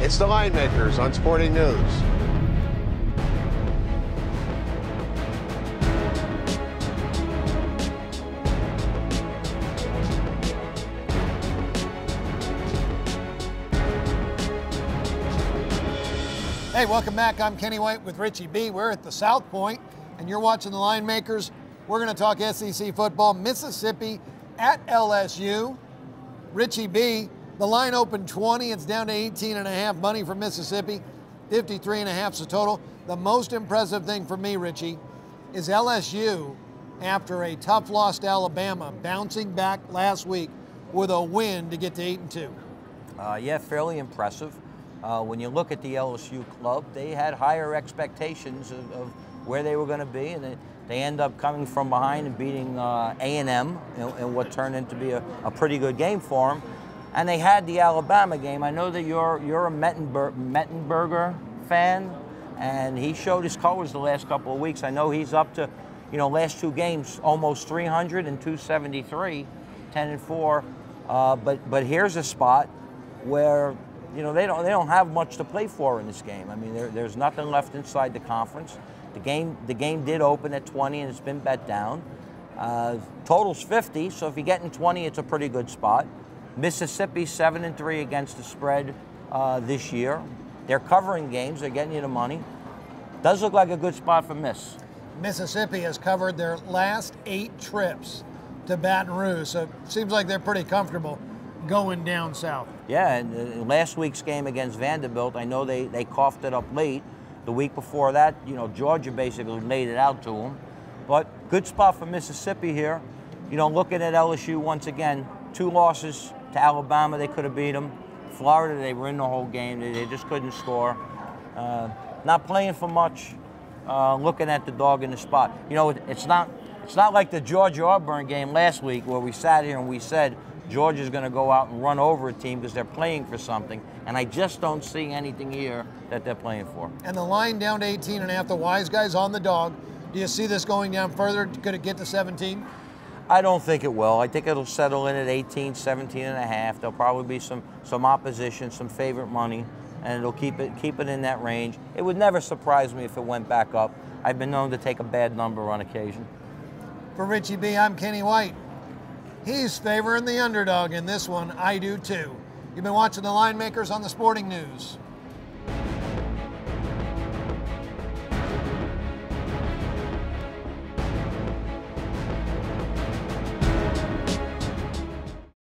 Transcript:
It's the Line Makers on Sporting News. Hey, welcome back. I'm Kenny White with Richie B. We're at the South Point, and you're watching the Line Makers. We're going to talk SEC football. Mississippi at LSU. Richie B, the line opened 20. It's down to 18.5. Money for Mississippi. 53.5 is the total. The most impressive thing for me, Richie, is LSU, after a tough loss to Alabama, bouncing back last week with a win to get to 8-2. Yeah, fairly impressive. When you look at the LSU club, they had higher expectations of where they were going to be, and they end up coming from behind and beating A&M in what turned into be a pretty good game for them. And they had the Alabama game. I know that you're a Mettenberger fan, and he showed his colors the last couple of weeks. I know he's up to, last two games, almost 300 and 273, 10-4. But here's a spot where they don't have much to play for in this game. I mean, there's nothing left inside the conference. The game did open at 20 and it's been bet down. Total's 50, so if you get in 20, it's a pretty good spot. Mississippi 7-3 against the spread this year. They're covering games. They're getting you the money. Does look like a good spot for Miss. Mississippi has covered their last 8 trips to Baton Rouge, so it seems like they're pretty comfortable going down south. Yeah, and last week's game against Vanderbilt, I know they coughed it up late. The week before that, Georgia basically laid it out to them. But good spot for Mississippi here. Looking at LSU once again, 2 losses to Alabama, they could have beat them. Florida, they were in the whole game. They just couldn't score. Not playing for much. Looking at the dog in the spot. It's not like the Georgia-Auburn game last week where we sat here and we said Georgia's going to go out and run over a team because they're playing for something. And I just don't see anything here that they're playing for. And the line down to 18.5. The wise guys on the dog. Do you see this going down further? Could it get to 17? I don't think it will. I think it'll settle in at 18, 17.5. There'll probably be some opposition, some favorite money, and it'll keep it in that range. It would never surprise me if it went back up. I've been known to take a bad number on occasion. For Richie B, I'm Kenny White. He's favoring the underdog in this one. I do too. You've been watching the Line Makers on the Sporting News.